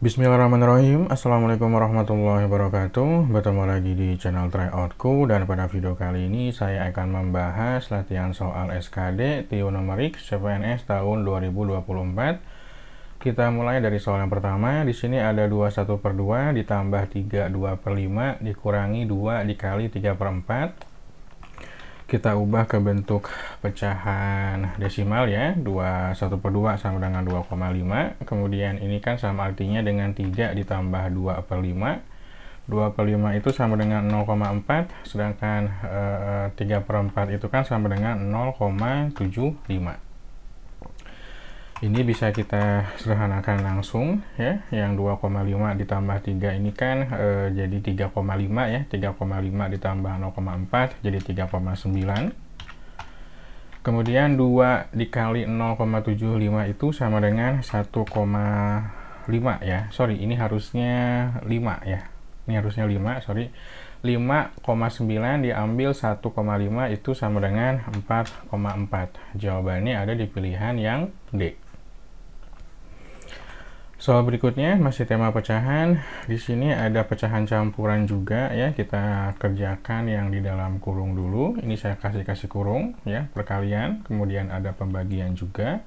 Bismillahirrahmanirrahim. Assalamualaikum warahmatullahi wabarakatuh. Bertemu lagi di channel Tryoutku, dan pada video kali ini saya akan membahas latihan soal SKD Theonomerik CPNS tahun 2024. Kita mulai dari soal yang pertama. Di sini ada 21/2 ditambah 32/5 dikurangi 2 dikali 3/4. Kita ubah ke bentuk pecahan desimal ya, 21/2 sama dengan 2,5. Kemudian ini kan sama artinya dengan 3 ditambah 2/5. 2/5 itu sama dengan 0,4, sedangkan 3/4 itu kan sama dengan 0,75. Ini bisa kita sederhanakan langsung ya. Yang 2,5 ditambah 3 ini kan jadi 3,5 ya. 3,5 ditambah 0,4 jadi 3,9. Kemudian 2 dikali 0,75 itu sama dengan 1,5 ya. Sorry, ini harusnya 5 ya. Ini harusnya 5, sorry. 5,9 diambil 1,5 itu sama dengan 4,4. Jawabannya ada di pilihan yang D. Soal berikutnya masih tema pecahan. Di sini ada pecahan campuran juga ya. Kita kerjakan yang di dalam kurung dulu. Ini saya kasih kurung ya, perkalian. Kemudian ada pembagian juga.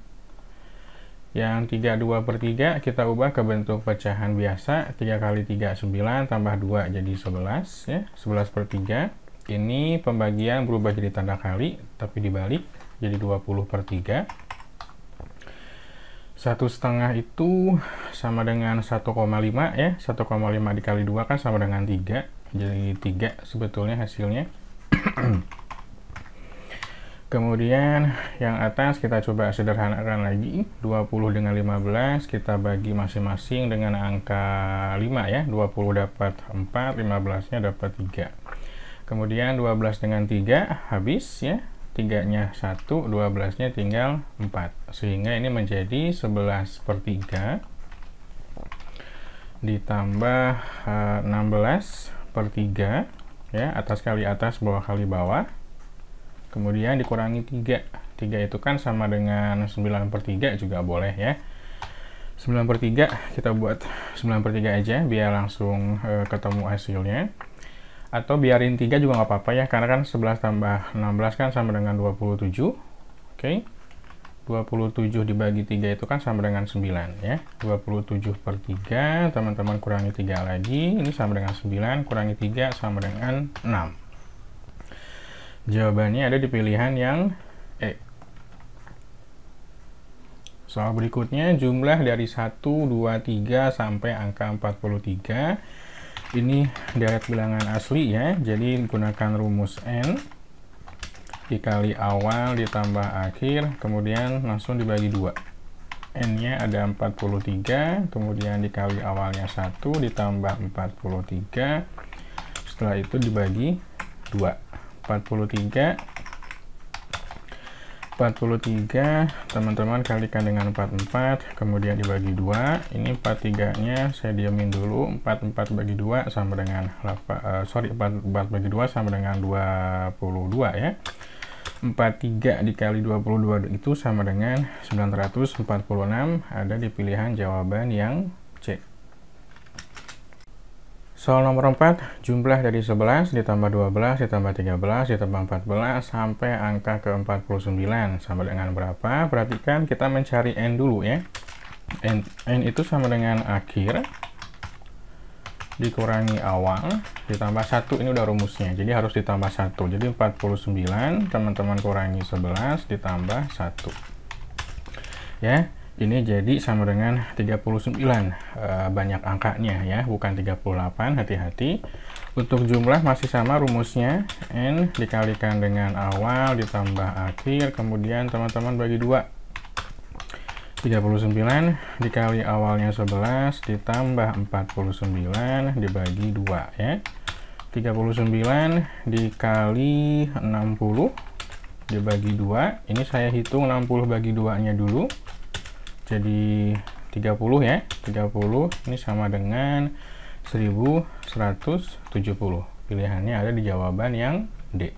Yang 32/3 kita ubah ke bentuk pecahan biasa. 3 kali 3 9 tambah 2 jadi 11 ya. 11/3. Ini pembagian berubah jadi tanda kali tapi dibalik jadi 20/3. 1/2 itu sama dengan 1,5 ya. 1,5 dikali 2 kan sama dengan 3. Jadi 3 sebetulnya hasilnya. Kemudian yang atas kita coba sederhanakan lagi. 20 dengan 15 kita bagi masing-masing dengan angka 5 ya. 20 dapat 4, 15-nya dapat 3. Kemudian 12 dengan 3 habis ya. 3-nya 1, 12-nya tinggal 4. Sehingga ini menjadi 11/3 ditambah 16/3 ya, atas kali atas, bawah kali bawah. Kemudian dikurangi 3. 3 itu kan sama dengan 9/3 juga boleh ya. 9/3 kita buat 9/3 aja biar langsung ketemu hasilnya. Atau biarin 3 juga nggak apa-apa ya, karena kan 11 tambah 16 kan sama dengan 27. Oke. 27 dibagi 3 itu kan sama dengan 9 ya. 27/3, teman-teman kurangi 3 lagi. Ini sama dengan 9, kurangi 3 sama dengan 6. Jawabannya ada di pilihan yang E. Soal berikutnya, jumlah dari 1, 2, 3 sampai angka 43. Ini deret bilangan asli ya, jadi gunakan rumus N dikali awal ditambah akhir, kemudian langsung dibagi 2. N-nya ada 43, kemudian dikali awalnya 1 ditambah 43, setelah itu dibagi 2. 43 teman-teman kalikan dengan 44, kemudian dibagi 2. Ini 43-nya saya diamin dulu. 44 bagi 2 sama dengan 44 bagi 2 sama dengan 22 ya. 43 dikali 22 itu sama dengan 946, ada di pilihan jawaban yang C. Soal nomor 4, jumlah dari 11 ditambah 12 ditambah 13 ditambah 14 sampai angka ke 49 sama dengan berapa? Perhatikan kita mencari N dulu ya. N itu sama dengan akhir dikurangi awal ditambah 1, ini udah rumusnya. Jadi harus ditambah 1. Jadi 49, teman-teman kurangi 11 ditambah 1. Ya. Ini jadi sama dengan 39, banyak angkanya ya, bukan 38, hati-hati. Untuk jumlah masih sama rumusnya, N dikalikan dengan awal ditambah akhir, kemudian teman-teman bagi 2. 39 dikali awalnya 11 ditambah 49 dibagi 2 ya. 39 dikali 60 dibagi 2, ini saya hitung 60 bagi 2-nya dulu. Jadi 30 ya, 30 ini sama dengan 1170. Pilihannya ada di jawaban yang D.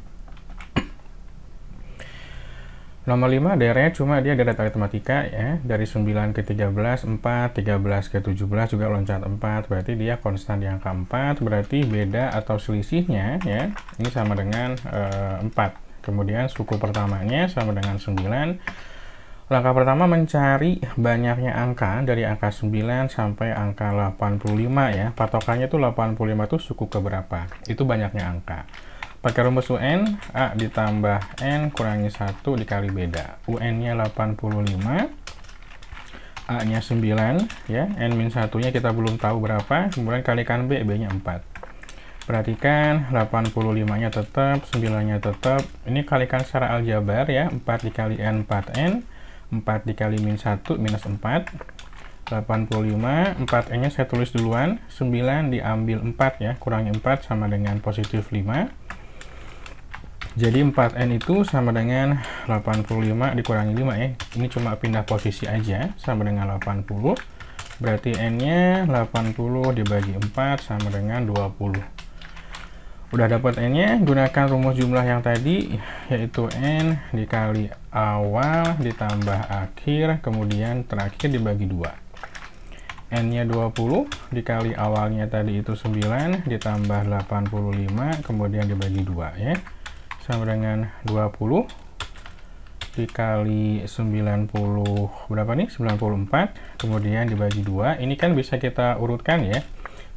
Nomor 5 deret, cuma dia deret aritmatika ya, dari 9 ke 13, 4, 13 ke 17 juga loncat 4, berarti dia konstan di angka 4, berarti beda atau selisihnya ya, ini sama dengan 4. Kemudian suku pertamanya sama dengan 9. Langkah pertama mencari banyaknya angka dari angka 9 sampai angka 85 ya, patokannya tuh 85 tuh suku keberapa, itu banyaknya angka. Pakai rumus UN, A ditambah N kurangi 1 dikali beda. UN-nya 85, A-nya 9, ya. N-1-nya kita belum tahu berapa, kemudian kalikan B, B-nya 4. Perhatikan, 85-nya tetap, 9-nya tetap. Ini kalikan secara aljabar ya, 4 dikali N, 4N. 4 dikali min 1, minus 4. 85, 4N-nya saya tulis duluan, 9 diambil 4 ya, kurangi 4 sama dengan positif 5. Jadi 4N itu sama dengan 85 dikurangi 5 ya. Ini cuma pindah posisi aja, sama dengan 80. Berarti N-nya 80 dibagi 4 sama dengan 20. Udah dapat N-nya, gunakan rumus jumlah yang tadi, yaitu N dikali awal ditambah akhir, kemudian terakhir dibagi 2. N-nya 20 dikali awalnya tadi itu 9 ditambah 85, kemudian dibagi 2 ya. Sama dengan 20 dikali 90 berapa nih? 94, kemudian dibagi 2. Ini kan bisa kita urutkan ya.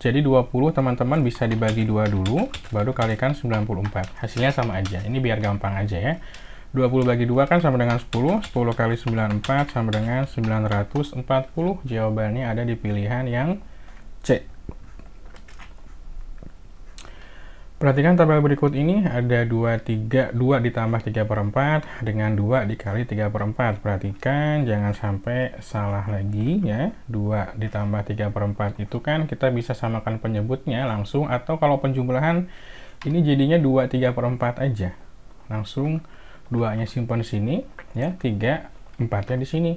Jadi 20 teman-teman bisa dibagi 2 dulu, baru kalikan 94. Hasilnya sama aja. Ini biar gampang aja ya. 20 bagi 2 kan sama dengan 10. 10 kali 94 sama dengan 940. Jawabannya ada di pilihan yang C. Perhatikan tabel berikut ini, ada 2 ditambah 3/4 dengan 2 dikali 3/4. Perhatikan, jangan sampai salah lagi ya. 2 ditambah 3/4 itu kan kita bisa samakan penyebutnya langsung, atau kalau penjumlahan ini jadinya 2 3/4 aja. Langsung 2-nya simpan sini ya, 3, 4-nya di sini.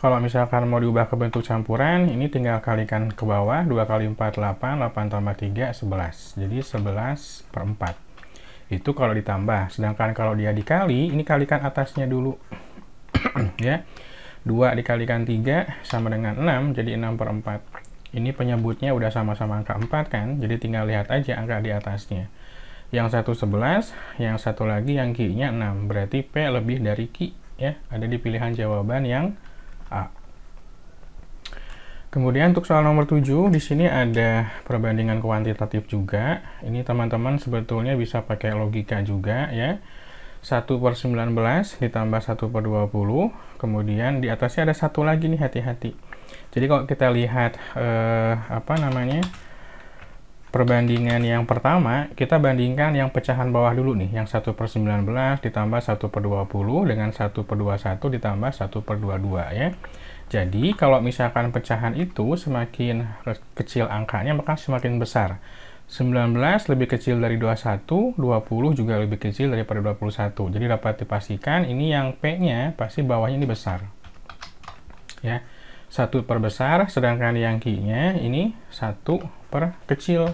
Kalau misalkan mau diubah ke bentuk campuran, ini tinggal kalikan ke bawah, 2 kali 4, 8, 8 tambah 3, 11. Jadi 11/4. Itu kalau ditambah. Sedangkan kalau dia dikali, ini kalikan atasnya dulu. Ya. 2 dikalikan 3 sama dengan 6, jadi 6/4. Ini penyebutnya udah sama-sama angka 4 kan, jadi tinggal lihat aja angka di atasnya. Yang satu 11, yang satu lagi yang Q-nya 6. Berarti P lebih dari Q ya, ada di pilihan jawaban yang A. Kemudian untuk soal nomor 7, di sini ada perbandingan kuantitatif juga. Ini teman-teman sebetulnya bisa pakai logika juga ya. 1/19 ditambah 1/20. Kemudian di atasnya ada satu lagi nih, hati-hati. Jadi kalau kita lihat perbandingan yang pertama, kita bandingkan yang pecahan bawah dulu nih, yang 1/19 ditambah 1/20 dengan 1/21 ditambah 1/22 ya. Jadi kalau misalkan pecahan itu semakin kecil angkanya, maka semakin besar. 19 lebih kecil dari 21, 20 juga lebih kecil daripada 21. Jadi dapat dipastikan ini yang P-nya pasti bawahnya ini besar. Ya. 1 per besar, sedangkan yang Q-nya ini 1 per kecil.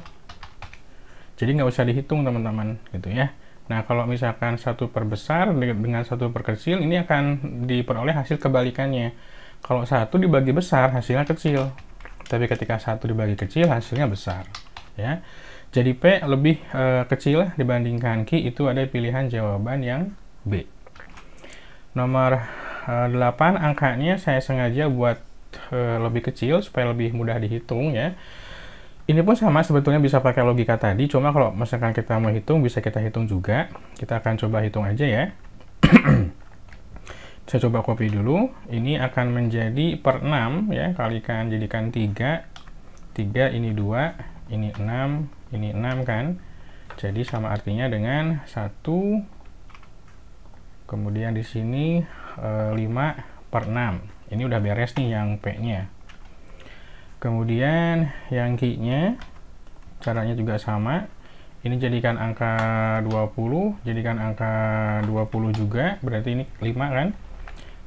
Jadi nggak usah dihitung teman-teman gitu ya. Nah kalau misalkan 1 per besar dengan 1 per kecil, ini akan diperoleh hasil kebalikannya. Kalau 1 dibagi besar, hasilnya kecil. Tapi ketika 1 dibagi kecil, hasilnya besar. Ya. Jadi P lebih kecil dibandingkan Q, itu ada pilihan jawaban yang B. Nomor 8 angkanya saya sengaja buat lebih kecil supaya lebih mudah dihitung ya. Ini pun sama, sebetulnya bisa pakai logika tadi, cuma kalau misalkan kita mau hitung bisa kita hitung juga. Kita akan coba hitung aja ya. Saya coba copy dulu. Ini akan menjadi per 6 ya, kalikan jadikan 3. 3 ini 2, ini 6, ini 6 kan. Jadi sama artinya dengan 1. Kemudian di sini 5/6. Ini udah beres nih yang P-nya. Kemudian yang Q-nya caranya juga sama. Ini jadikan angka 20, jadikan angka 20 juga, berarti ini 5 kan?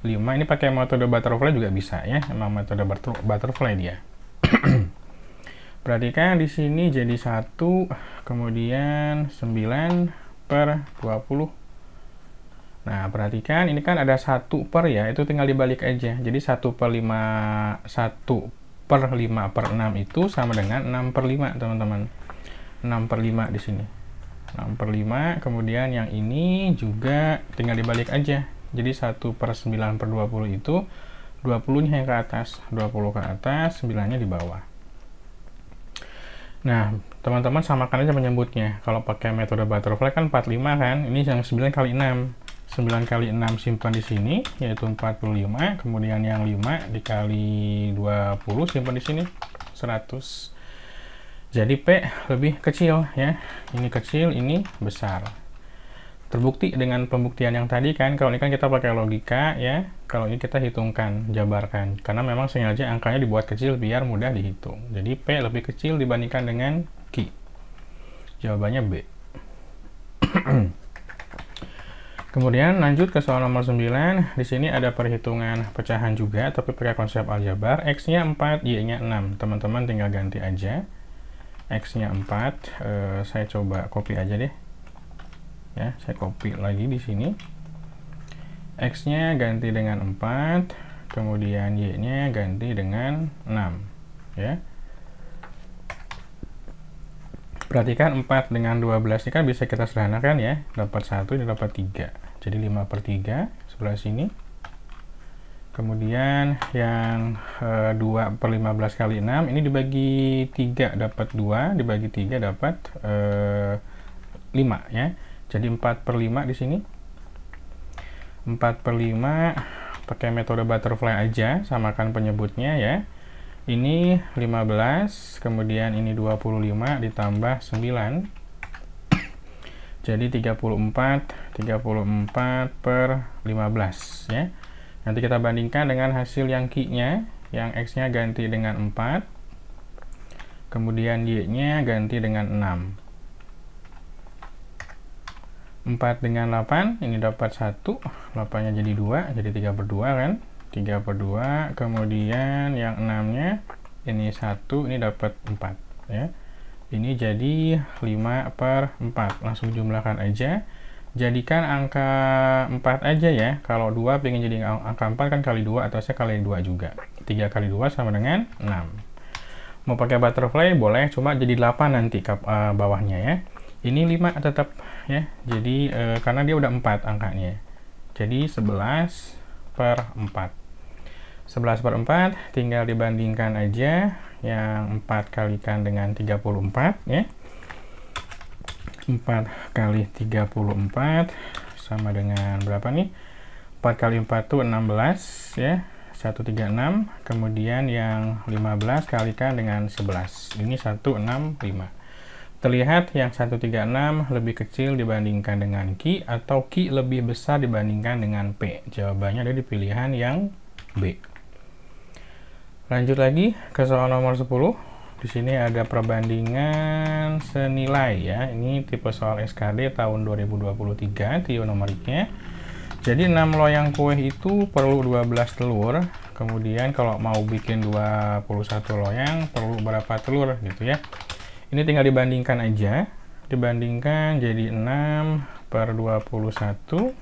5, ini pakai metode butterfly juga bisa ya, memang metode butterfly dia. Perhatikan di sini jadi 1, kemudian 9/20. Nah, perhatikan ini kan ada 1 per ya, itu tinggal dibalik aja. Jadi 1/5/6 itu sama dengan 6/5, teman-teman. 6/5 di sini. 6/5, kemudian yang ini juga tinggal dibalik aja. Jadi 1/9/20 itu 20-nya yang ke atas, 20 ke atas, 9-nya di bawah. Nah, teman-teman samakan aja penyebutnya. Kalau pakai metode butterfly kan 45 kan, ini yang 9 kali 6. 9 kali 6 simpan di sini, yaitu 45, kemudian yang 5 dikali 20 simpan di sini, 100. Jadi P lebih kecil ya, ini kecil, ini besar. Terbukti dengan pembuktian yang tadi kan, kalau ini kan kita pakai logika ya, kalau ini kita hitungkan, jabarkan. Karena memang sengaja angkanya dibuat kecil biar mudah dihitung. Jadi P lebih kecil dibandingkan dengan Q. Jawabannya B. Kemudian lanjut ke soal nomor 9. Di sini ada perhitungan pecahan juga, tapi pakai konsep aljabar. X-nya 4, Y-nya 6. Teman-teman tinggal ganti aja. X-nya 4, saya coba copy aja deh. Ya, saya copy lagi di sini. X-nya ganti dengan 4, kemudian Y-nya ganti dengan 6. Ya. Perhatikan 4 dengan 12 ini kan bisa kita sederhanakan ya. Dapat 1, ini dapat 3. Jadi 5/3 sebelah sini. Kemudian yang 2/15 kali 6 ini dibagi 3 dapat 2, dibagi 3 dapat 5 ya. Jadi 4/5 di sini. 4/5 pakai metode butterfly aja, samakan penyebutnya ya. Ini 15, kemudian ini 25 ditambah 9. Jadi 34/15 ya. Nanti kita bandingkan dengan hasil yang Q-nya, yang X-nya ganti dengan 4, kemudian Y-nya ganti dengan 6. 4 dengan 8, ini dapat 1, 8-nya jadi 2, jadi 3/2 kan? 3/2, kemudian yang 6-nya, ini 1, ini dapat 4 ya. Ini jadi 5/4, langsung jumlahkan aja. Jadikan angka 4 aja ya. Kalau 2 pengen jadi angka 4 kan kali 2, atasnya kali 2 juga. 3 kali 2 sama dengan 6. Mau pakai butterfly boleh, cuma jadi 8 nanti bawahnya ya. Ini 5 tetap ya. Jadi karena dia udah 4 angkanya. Jadi 11/4. 11/4 tinggal dibandingkan aja. Yang 4 kalikan dengan 34 ya. 4 kali 34 sama dengan berapa nih? 4 kali 4 itu 16 ya. 136. Kemudian yang 15 kalikan dengan 11. Ini 165. Terlihat yang 136 lebih kecil dibandingkan dengan Q, atau Q lebih besar dibandingkan dengan P. Jawabannya ada di pilihan yang B. Lanjut lagi ke soal nomor 10. Di sini ada perbandingan senilai ya. Ini tipe soal SKD tahun 2023, trionomeriknya. Jadi 6 loyang kue itu perlu 12 telur. Kemudian kalau mau bikin 21 loyang perlu berapa telur gitu ya. Ini tinggal dibandingkan aja. Dibandingkan jadi 6/21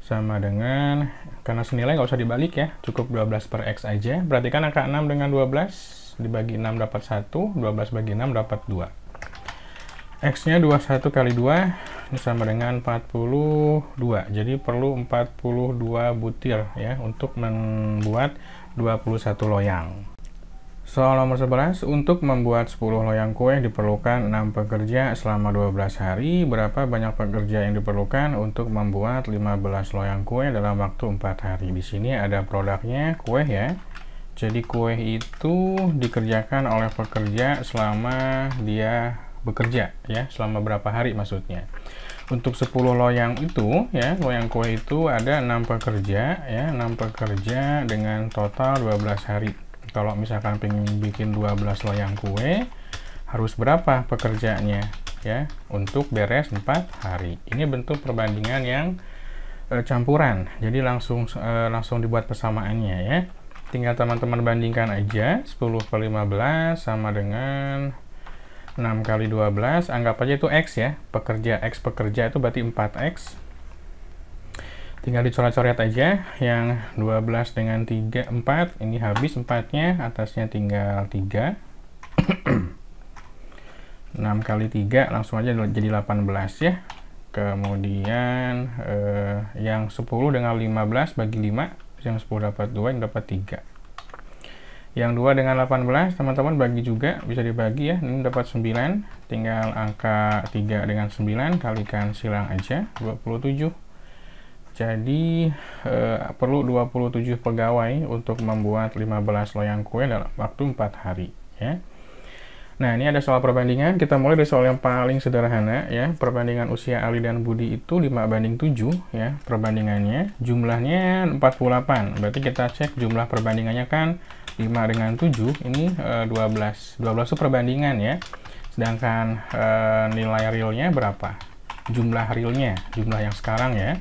sama dengan, karena senilai nggak usah dibalik ya, cukup 12/X aja. Perhatikan angka 6 dengan 12 dibagi 6 dapat 1, 12 bagi 6 dapat 2. X-nya 21 kali 2 ini sama dengan 42. Jadi perlu 42 butir ya untuk membuat 21 loyang. Soal nomor 11, untuk membuat 10 loyang kue diperlukan 6 pekerja selama 12 hari. Berapa banyak pekerja yang diperlukan untuk membuat 15 loyang kue dalam waktu 4 hari? Di sini ada produknya kue ya. Jadi kue itu dikerjakan oleh pekerja selama dia bekerja ya, selama berapa hari maksudnya. Untuk 10 loyang itu ya, loyang kue itu ada 6 pekerja ya, 6 pekerja dengan total 12 hari. Kalau misalkan pengen bikin 12 loyang kue, harus berapa pekerjanya ya untuk beres 4 hari. Ini bentuk perbandingan yang campuran. Jadi langsung dibuat persamaannya ya. Tinggal teman-teman bandingkan aja. 10/15 sama dengan 6 kali 12. Anggap aja itu X ya. Pekerja X pekerja itu berarti 4X. Tinggal dicoret-coret aja, yang 12 dengan 3, 4, ini habis 4-nya, atasnya tinggal 3. 6 kali 3 langsung aja jadi 18 ya. Kemudian yang 10 dengan 15 bagi 5, yang 10 dapat 2, yang dapat 3. Yang 2 dengan 18 teman-teman bagi juga, bisa dibagi ya, ini dapat 9, tinggal angka 3 dengan 9 kalikan silang aja, 27. Jadi perlu 27 pegawai untuk membuat 15 loyang kue dalam waktu 4 hari ya. Nah, ini ada soal perbandingan. Kita mulai dari soal yang paling sederhana ya. Perbandingan usia Ali dan Budi itu 5:7 ya perbandingannya. Jumlahnya 48. Berarti kita cek jumlah perbandingannya kan 5 dengan 7, ini 12. 12 itu perbandingan ya. Sedangkan nilai realnya berapa? Jumlah realnya, jumlah yang sekarang ya.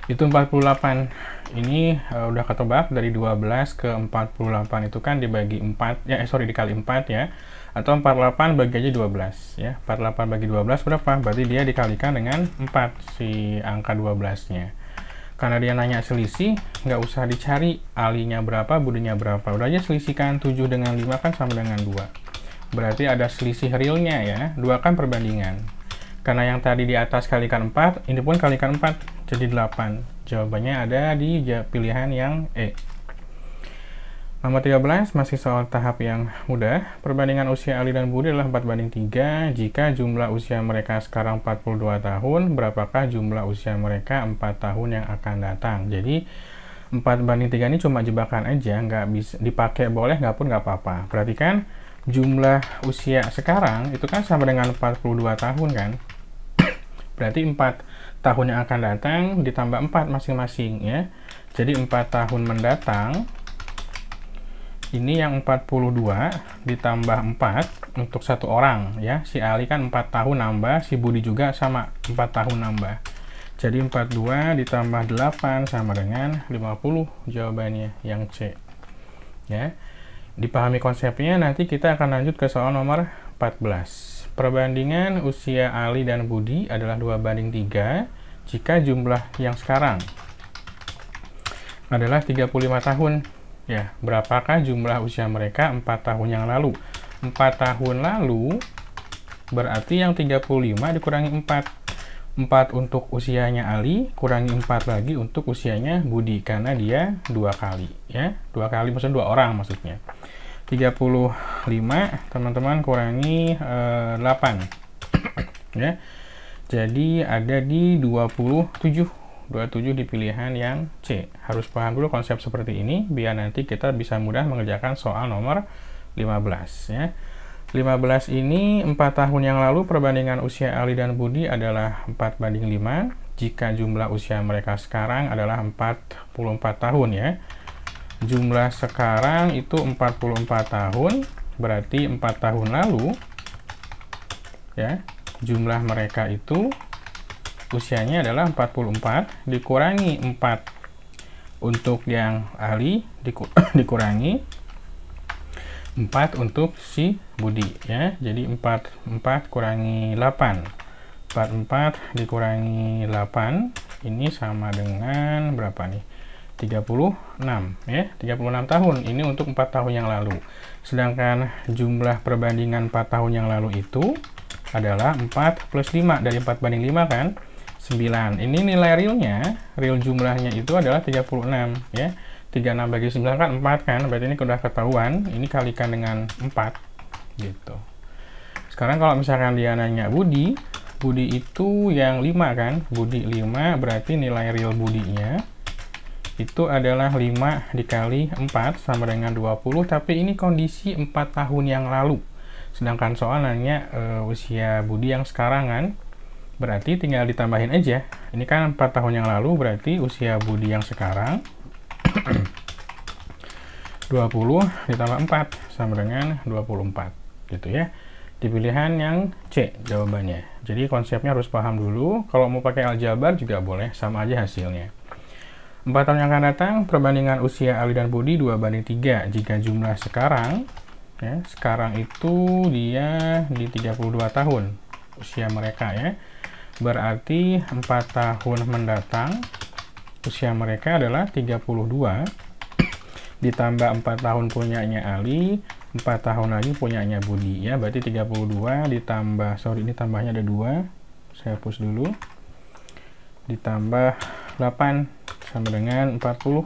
Itu 48. Ini udah ketebak dari 12 ke 48 itu kan dibagi 4 ya, dikali 4 ya, atau 48 bagi aja 12 ya. 48 bagi 12 berapa? Berarti dia dikalikan dengan 4 si angka 12 nya. Karena dia nanya selisih, nggak usah dicari alinya berapa, budinya berapa, udah aja selisihkan. 7 dengan 5 kan sama dengan 2, berarti ada selisih realnya ya. 2 kan perbandingan, karena yang tadi di atas kalikan 4, ini pun kalikan 4, jadi 8. Jawabannya ada di pilihan yang E. Nomor 13, masih soal tahap yang mudah. Perbandingan usia Ali dan Budi adalah 4:3. Jika jumlah usia mereka sekarang 42 tahun, berapakah jumlah usia mereka 4 tahun yang akan datang? Jadi, 4:3 ini cuma jebakan aja, nggak bisa dipakai, boleh, nggak pun nggak apa-apa. Perhatikan, jumlah usia sekarang itu kan sama dengan 42 tahun kan? Berarti 4 tahun yang akan datang ditambah 4 masing-masing ya. Jadi 4 tahun mendatang, ini yang 42 ditambah 4 untuk satu orang ya. Si Ali kan 4 tahun nambah, si Budi juga sama 4 tahun nambah. Jadi 42 ditambah 8 sama dengan 50, jawabannya yang C ya. Dipahami konsepnya, nanti kita akan lanjut ke soal nomor 14. Perbandingan usia Ali dan Budi adalah 2:3 jika jumlah yang sekarang adalah 35 tahun. Ya, berapakah jumlah usia mereka 4 tahun yang lalu? 4 tahun lalu berarti yang 35 dikurangi 4. 4 untuk usianya Ali, kurangi 4 lagi untuk usianya Budi, karena dia 2 kali ya. 2 kali maksudnya 2 orang maksudnya. 35 teman-teman kurangi 8 ya. Jadi ada di 27 di pilihan yang C. Harus paham dulu konsep seperti ini biar nanti kita bisa mudah mengerjakan soal nomor 15 ya. 15 ini 4 tahun yang lalu perbandingan usia Ali dan Budi adalah 4:5 jika jumlah usia mereka sekarang adalah 44 tahun ya. Jumlah sekarang itu 44 tahun, berarti 4 tahun lalu ya, jumlah mereka itu usianya adalah 44 dikurangi 4 untuk yang Ali, dikurangi 4 untuk si Budi ya. Jadi 44 kurangi 8, 44 dikurangi 8 ini sama dengan berapa nih? 36 ya, 36 tahun. Ini untuk 4 tahun yang lalu. Sedangkan jumlah perbandingan 4 tahun yang lalu itu adalah 4 plus 5. Dari 4:5 kan 9. Ini nilai realnya, real jumlahnya itu adalah 36 ya. 36 bagi 9 kan 4 kan, berarti ini sudah ketahuan. Ini kalikan dengan 4 gitu. Sekarang kalau misalkan dia nanya Budi itu yang 5 kan, Budi 5, berarti nilai real Budinya itu adalah 5 dikali 4 sama dengan 20, tapi ini kondisi 4 tahun yang lalu. Sedangkan soal nanya usia Budi yang sekarang kan, berarti tinggal ditambahin aja. Ini kan 4 tahun yang lalu, berarti usia Budi yang sekarang 20 ditambah 4 sama dengan 24 gitu ya. Di pilihan yang C jawabannya. Jadi konsepnya harus paham dulu. Kalau mau pakai aljabar juga boleh, sama aja hasilnya. 4 tahun yang akan datang, perbandingan usia Ali dan Budi 2:3 jika jumlah sekarang ya, sekarang itu dia di 32 tahun usia mereka ya. berarti 4 tahun mendatang usia mereka adalah 32, ditambah 4 tahun punyanya Ali, 4 tahun lagi punyanya Budi ya, berarti 32 ditambah, sorry ini tambahnya ada 2, saya hapus dulu, ditambah 8 sama dengan 40.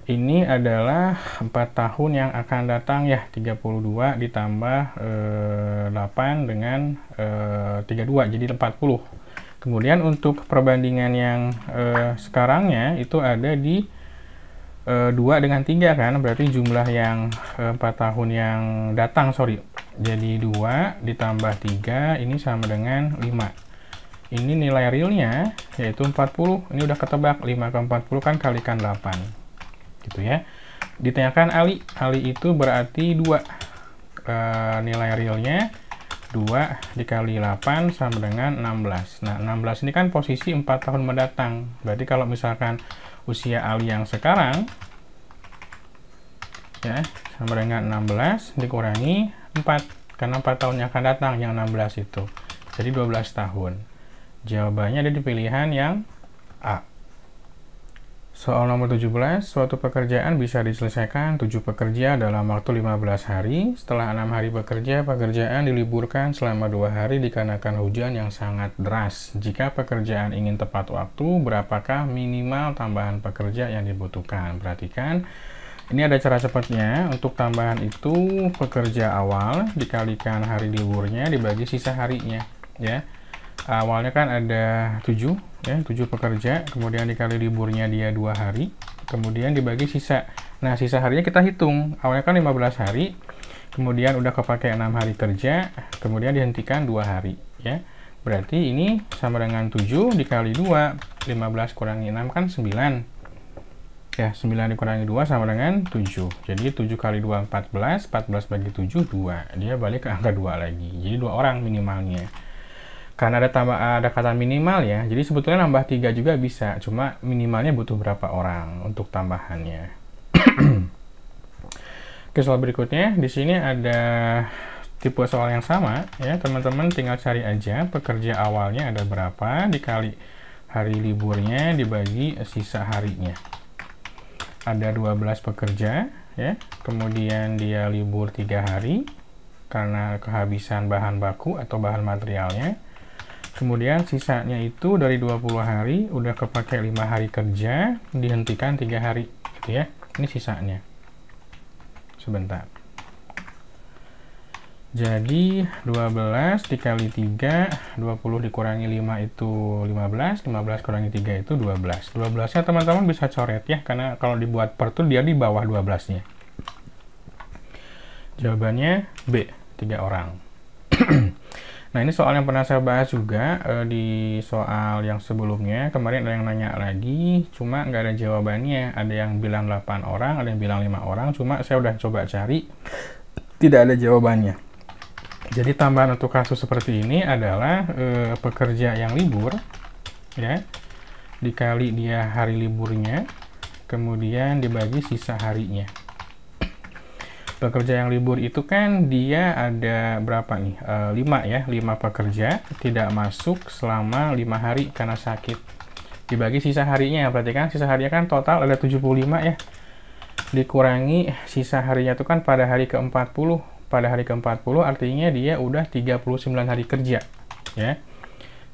Ini adalah 4 tahun yang akan datang ya, 32 ditambah 8 dengan 32, jadi 40. Kemudian untuk perbandingan yang sekarangnya itu ada di 2 dengan 3 kan, berarti jumlah yang 4 tahun yang datang, sorry. Jadi 2 ditambah 3 ini sama dengan 5. Ini nilai realnya yaitu 40. Ini udah ketebak, 5 ke 40 kan kalikan 8. Gitu ya. Ditanyakan Ali itu berarti 2. Nilai realnya 2 dikali 8 sama dengan 16. Nah, 16 ini kan posisi 4 tahun mendatang. Berarti kalau misalkan usia Ali yang sekarang ya sama dengan 16 dikurangi 4, karena 4 tahun yang akan datang yang 16 itu. Jadi 12 tahun. Jawabannya ada di pilihan yang A. Soal nomor 17, suatu pekerjaan bisa diselesaikan 7 pekerja dalam waktu 15 hari. Setelah 6 hari bekerja, pekerjaan diliburkan selama 2 hari dikarenakan hujan yang sangat deras. Jika pekerjaan ingin tepat waktu, berapakah minimal tambahan pekerja yang dibutuhkan? Perhatikan, ini ada cara cepatnya. Untuk tambahan itu, pekerja awal dikalikan hari liburnya dibagi sisa harinya. Ya. Awalnya kan ada 7 ya, 7 pekerja, kemudian dikali liburnya dia 2 hari, kemudian dibagi sisa. Nah, sisa harinya kita hitung. Awalnya kan 15 hari, kemudian udah kepakai 6 hari kerja, kemudian dihentikan 2 hari ya. Berarti ini sama dengan 7 dikali 2, 15 kurangi 6 kan 9. Ya, 9 dikurangi 2 sama dengan 7. Jadi 7 kali 2 14, 14 bagi 7 2. Dia balik ke angka 2 lagi. Jadi 2 orang minimalnya. Karena ada kata minimal ya, jadi sebetulnya nambah 3 juga bisa, cuma minimalnya butuh berapa orang untuk tambahannya. Oke, soal berikutnya, di sini ada tipe soal yang sama ya, teman-teman tinggal cari aja pekerja awalnya ada berapa, dikali hari liburnya dibagi sisa harinya. Ada 12 pekerja ya, kemudian dia libur 3 hari karena kehabisan bahan baku atau bahan materialnya. Kemudian sisanya itu dari 20 hari udah kepake 5 hari kerja, dihentikan 3 hari gitu ya. Ini sisanya. Sebentar. Jadi 12 dikali 3, 20 dikurangi 5 itu 15, 15 kurangi 3 itu 12. 12-nya teman-teman bisa coret ya, karena kalau dibuat per tuh dia di bawah 12-nya. Jawabannya B, 3 orang. Nah, ini soal yang pernah saya bahas juga di soal yang sebelumnya. Kemarin ada yang nanya lagi, cuma nggak ada jawabannya. Ada yang bilang 8 orang, ada yang bilang 5 orang, cuma saya udah coba cari, tidak ada jawabannya. Jadi tambahan untuk kasus seperti ini adalah pekerja yang libur, ya, dikali dia hari liburnya, kemudian dibagi sisa harinya. Pekerja yang libur itu kan dia ada berapa nih? 5 ya, 5 pekerja tidak masuk selama 5 hari karena sakit. Dibagi sisa harinya, berarti kan sisa harinya kan total ada 75 ya. Dikurangi sisa harinya itu kan pada hari ke-40. Pada hari ke-40 artinya dia udah 39 hari kerja ya.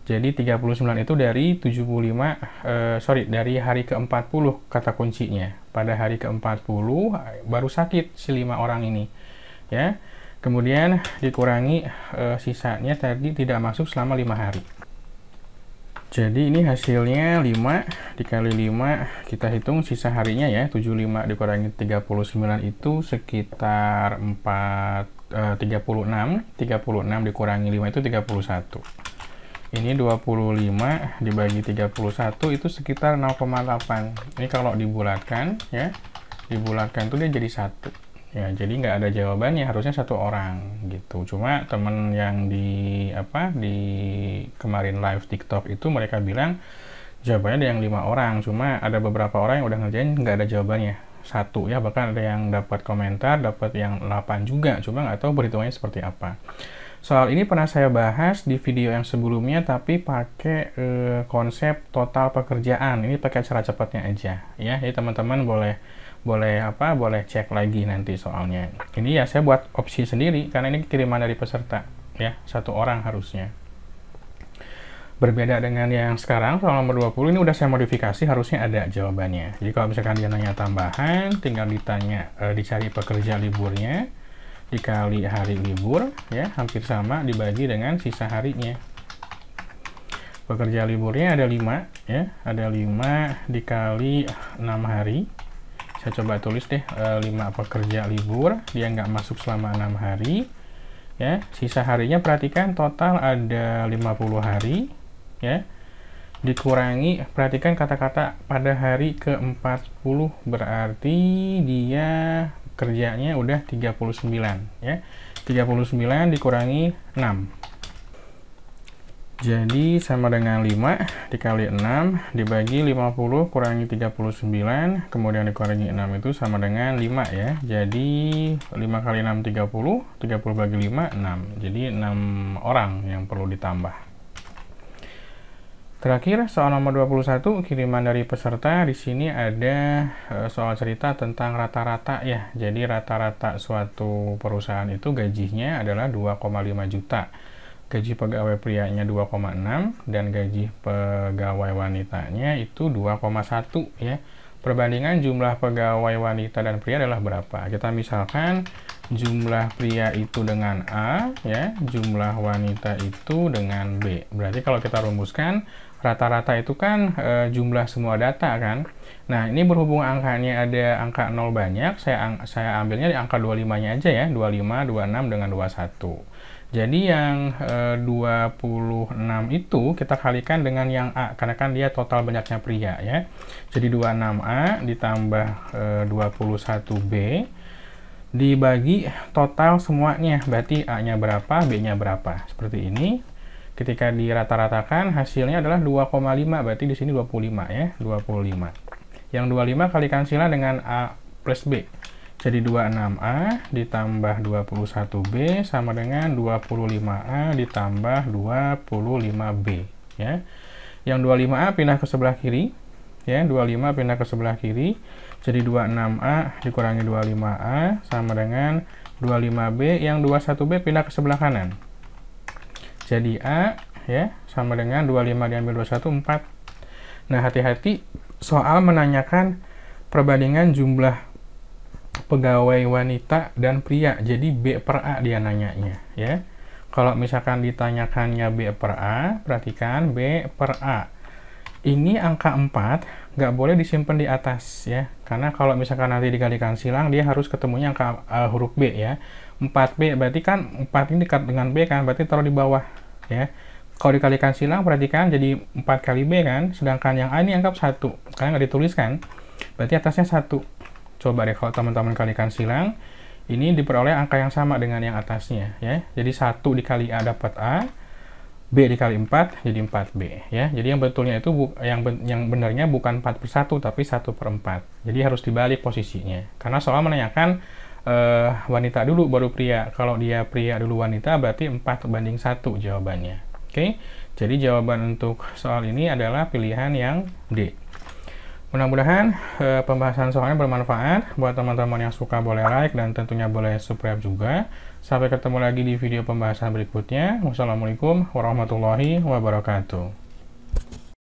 Jadi 39 itu dari 75, dari hari ke-40 kata kuncinya. Pada hari ke-40 baru sakit si 5 orang ini. Ya. Kemudian dikurangi sisanya tadi tidak masuk selama 5 hari. Jadi ini hasilnya 5 dikali 5, kita hitung sisa harinya ya, 75 dikurangi 39 itu sekitar 36 dikurangi 5 itu 31. Ini 25 dibagi 31 itu sekitar 0,8. Ini kalau dibulatkan ya, dibulatkan tuh dia jadi 1. Ya, jadi nggak ada jawabannya, harusnya 1 orang gitu. Cuma temen yang di kemarin live TikTok itu mereka bilang jawabannya ada yang 5 orang. Cuma ada beberapa orang yang udah ngerjain nggak ada jawabannya 1 ya, bahkan ada yang dapat komentar dapat yang 8 juga. Cuma nggak tahu perhitungannya seperti apa. Soal ini pernah saya bahas di video yang sebelumnya, tapi pakai konsep total pekerjaan. Ini pakai cara cepatnya aja, ya. Jadi teman-teman boleh cek lagi nanti soalnya. Ini ya saya buat opsi sendiri karena ini kiriman dari peserta, ya, 1 orang harusnya. Berbeda dengan yang sekarang, soal nomor 20 ini udah saya modifikasi, harusnya ada jawabannya. Jadi kalau misalkan dia nanya tambahan, tinggal ditanya, dicari pekerja liburnya, dikali hari libur, ya, hampir sama, dibagi dengan sisa harinya. Pekerja liburnya ada 5, ya, ada 5 dikali 6 hari. Saya coba tulis deh, 5 pekerja libur, dia nggak masuk selama 6 hari, ya. Sisa harinya perhatikan total ada 50 hari, ya. Dikurangi, perhatikan kata-kata pada hari ke-40, berarti dia kerjanya udah 39, ya. 39 dikurangi 6. Jadi sama dengan 5 dikali 6 dibagi 50 kurangi 39, kemudian dikurangi 6 itu sama dengan 5, ya. Jadi 5 kali 6 30, 30 bagi 5 6. Jadi 6 orang yang perlu ditambah. Terakhir, soal nomor 21, kiriman dari peserta. Di sini ada soal cerita tentang rata-rata, ya. Jadi rata-rata suatu perusahaan itu gajinya adalah 2,5 juta. Gaji pegawai prianya 2,6 dan gaji pegawai wanitanya itu 2,1, ya. Perbandingan jumlah pegawai wanita dan pria adalah berapa? Kita misalkan jumlah pria itu dengan A, ya, jumlah wanita itu dengan B. Berarti kalau kita rumuskan, rata-rata itu kan jumlah semua data kan. Nah, ini berhubung angkanya ada angka 0 banyak, saya ambilnya di angka 25-nya aja, ya. 25, 26 dengan 21. Jadi yang 26 itu kita kalikan dengan yang A, karena kan dia total banyaknya pria, ya. Jadi 26A ditambah 21B dibagi total semuanya, berarti A-nya berapa, B-nya berapa. Seperti ini. Ketika dirata-ratakan hasilnya adalah 2,5, berarti di sini 25, ya, 25. Yang 25 kalikan sila dengan A plus B. Jadi 26A ditambah 21B sama dengan 25A ditambah 25B, ya. Yang 25A pindah ke sebelah kiri, ya, 25 pindah ke sebelah kiri. Jadi 26A dikurangi 25A sama dengan 25B, yang 21B pindah ke sebelah kanan. Jadi A, ya, sama dengan 25 diambil 21, 4. Nah, hati-hati soal menanyakan perbandingan jumlah pegawai wanita dan pria. Jadi B per A dia nanyanya, ya. Kalau misalkan ditanyakannya B per A, perhatikan B per A. Ini angka 4 nggak boleh disimpan di atas, ya. Karena kalau misalkan nanti dikalikan silang, dia harus ketemunya angka huruf B, ya. 4B, berarti kan 4 ini dekat dengan B kan, berarti taruh di bawah, ya. Kalau dikalikan silang, perhatikan jadi 4 kali B kan, sedangkan yang A ini anggap 1, karena nggak dituliskan, berarti atasnya 1. Coba deh kalau teman-teman kalikan silang, ini diperoleh angka yang sama dengan yang atasnya, ya. Jadi 1 dikali A dapat A, B dikali 4 jadi 4B, ya. Jadi yang betulnya itu yang benarnya bukan 4/1 tapi 1/4. Jadi harus dibalik posisinya. Karena soal menanyakan wanita dulu baru pria. Kalau dia pria dulu wanita berarti 4/1 jawabannya. Oke. Jadi jawaban untuk soal ini adalah pilihan yang D. Mudah-mudahan pembahasan soalnya bermanfaat. Buat teman-teman yang suka boleh like dan tentunya boleh subscribe juga. Sampai ketemu lagi di video pembahasan berikutnya. Wassalamualaikum warahmatullahi wabarakatuh.